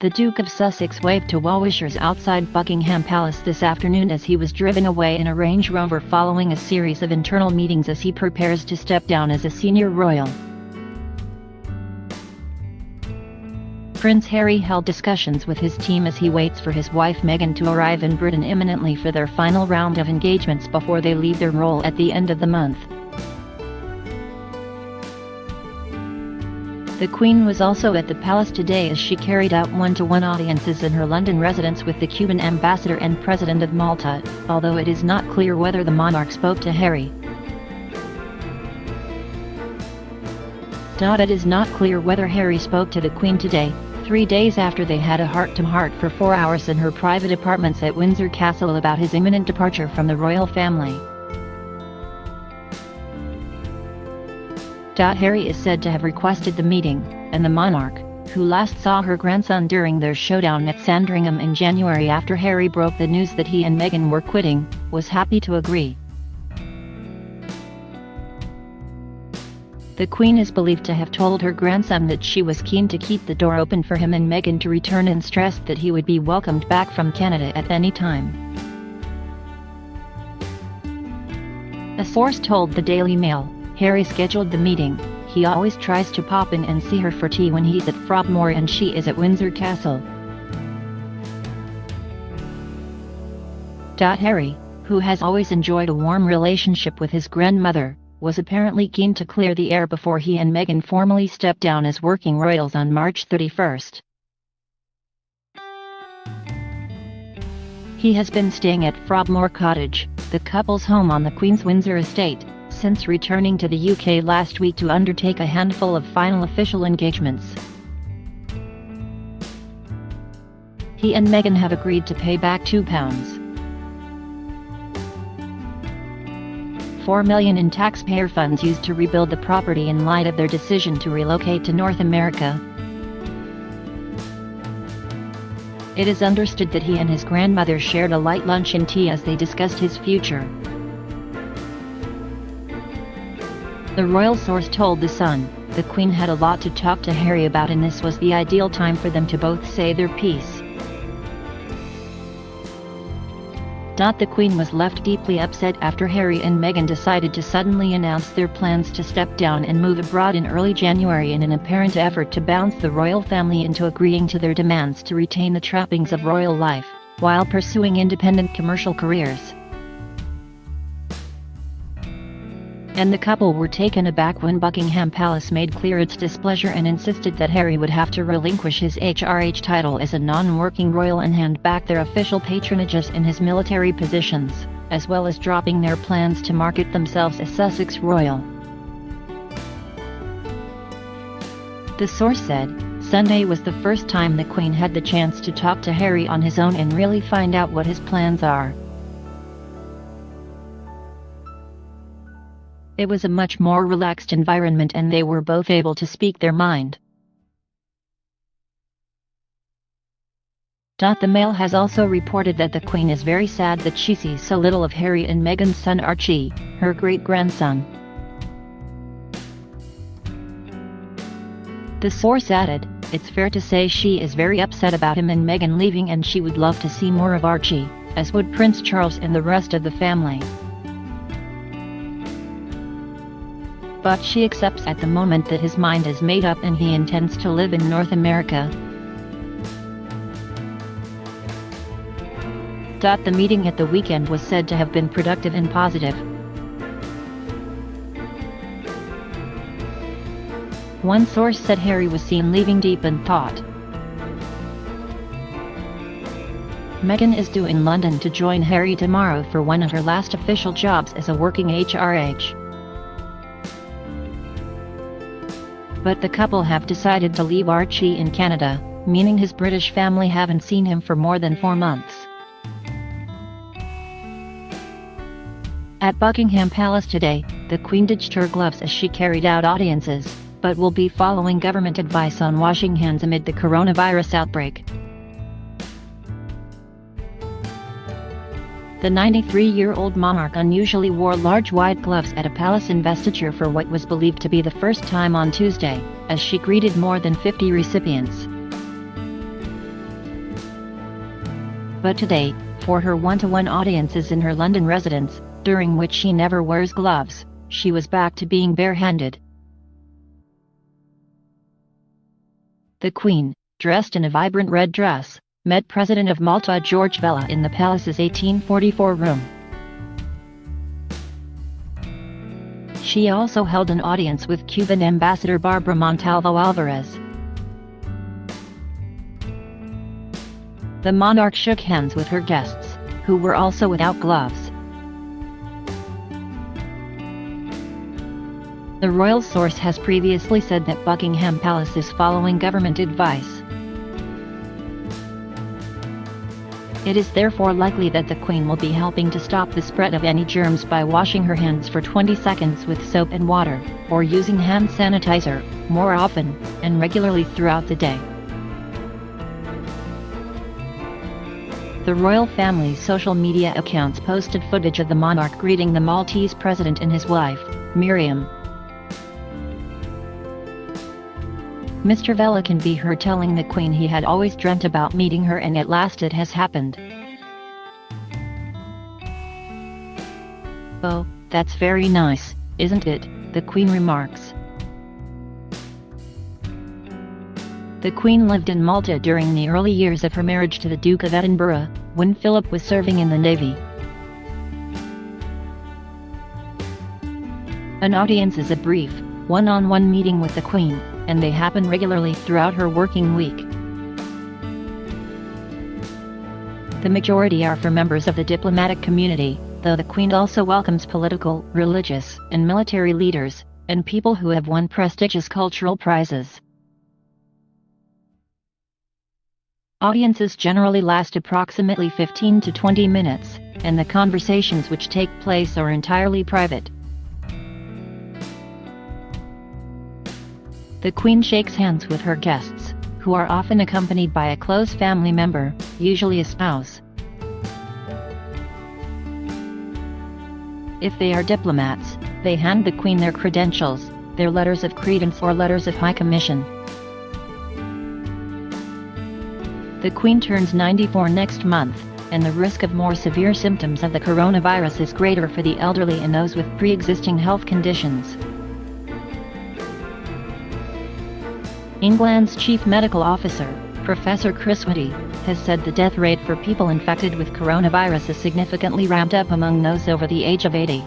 The Duke of Sussex waved to well-wishers outside Buckingham Palace this afternoon as he was driven away in a Range Rover following a series of internal meetings as he prepares to step down as a senior royal. Prince Harry held discussions with his team as he waits for his wife Meghan to arrive in Britain imminently for their final round of engagements before they leave their role at the end of the month. The Queen was also at the palace today as she carried out one-to-one audiences in her London residence with the Cuban ambassador and President of Malta, although it is not clear whether the monarch spoke to Harry. It is not clear whether Harry spoke to the Queen today, 3 days after they had a heart-to-heart for 4 hours in her private apartments at Windsor Castle about his imminent departure from the royal family. Harry is said to have requested the meeting, and the monarch, who last saw her grandson during their showdown at Sandringham in January after Harry broke the news that he and Meghan were quitting, was happy to agree. The Queen is believed to have told her grandson that she was keen to keep the door open for him and Meghan to return and stressed that he would be welcomed back from Canada at any time. A source told the Daily Mail, Harry scheduled the meeting. He always tries to pop in and see her for tea when he's at Frogmore and she is at Windsor Castle. Harry, who has always enjoyed a warm relationship with his grandmother, was apparently keen to clear the air before he and Meghan formally stepped down as working royals on March 31st. He has been staying at Frogmore Cottage, the couple's home on the Queen's Windsor estate, since returning to the UK last week to undertake a handful of final official engagements. He and Meghan have agreed to pay back £2.4 million in taxpayer funds used to rebuild the property in light of their decision to relocate to North America. It is understood that he and his grandmother shared a light lunch and tea as they discussed his future. The royal source told The Sun, the Queen had a lot to talk to Harry about and this was the ideal time for them to both say their piece. The Queen was left deeply upset after Harry and Meghan decided to suddenly announce their plans to step down and move abroad in early January in an apparent effort to bounce the royal family into agreeing to their demands to retain the trappings of royal life, while pursuing independent commercial careers. And the couple were taken aback when Buckingham Palace made clear its displeasure and insisted that Harry would have to relinquish his HRH title as a non-working royal and hand back their official patronages in his military positions, as well as dropping their plans to market themselves as Sussex Royal. The source said, Sunday was the first time the Queen had the chance to talk to Harry on his own and really find out what his plans are. It was a much more relaxed environment and they were both able to speak their mind. The Mail has also reported that the Queen is very sad that she sees so little of Harry and Meghan's son Archie, her great-grandson. The source added, it's fair to say she is very upset about him and Meghan leaving and she would love to see more of Archie, as would Prince Charles and the rest of the family. But she accepts at the moment that his mind is made up and he intends to live in North America. The meeting at the weekend was said to have been productive and positive. One source said Harry was seen leaving deep in thought. Meghan is due in London to join Harry tomorrow for one of her last official jobs as a working HRH. But the couple have decided to leave Archie in Canada, meaning his British family haven't seen him for more than 4 months. At Buckingham Palace today, the Queen ditched her gloves as she carried out audiences, but will be following government advice on washing hands amid the coronavirus outbreak. The 93-year-old monarch unusually wore large white gloves at a palace investiture for what was believed to be the first time on Tuesday, as she greeted more than 50 recipients. But today, for her one-to-one audiences in her London residence, during which she never wears gloves, she was back to being bare-handed. The Queen, dressed in a vibrant red dress, met President of Malta George Vella in the palace's 1844 room. She also held an audience with Cuban Ambassador Barbara Montalvo Alvarez. The monarch shook hands with her guests, who were also without gloves. The royal source has previously said that Buckingham Palace is following government advice. It is therefore likely that the Queen will be helping to stop the spread of any germs by washing her hands for 20 seconds with soap and water, or using hand sanitizer, more often, and regularly throughout the day. The royal family's social media accounts posted footage of the monarch greeting the Maltese president and his wife, Miriam. Mr. Vella can be heard telling the Queen he had always dreamt about meeting her and at last it has happened. "Oh, that's very nice, isn't it?" the Queen remarks. The Queen lived in Malta during the early years of her marriage to the Duke of Edinburgh, when Philip was serving in the Navy. An audience is a brief, one-on-one meeting with the Queen, and they happen regularly throughout her working week. The majority are for members of the diplomatic community, though the Queen also welcomes political, religious, and military leaders, and people who have won prestigious cultural prizes. Audiences generally last approximately 15 to 20 minutes, and the conversations which take place are entirely private. The Queen shakes hands with her guests, who are often accompanied by a close family member, usually a spouse. If they are diplomats, they hand the Queen their credentials, their letters of credence or letters of high commission. The Queen turns 94 next month, and the risk of more severe symptoms of the coronavirus is greater for the elderly and those with pre-existing health conditions. England's chief medical officer, Professor Chris Whitty, has said the death rate for people infected with coronavirus is significantly ramped up among those over the age of 80.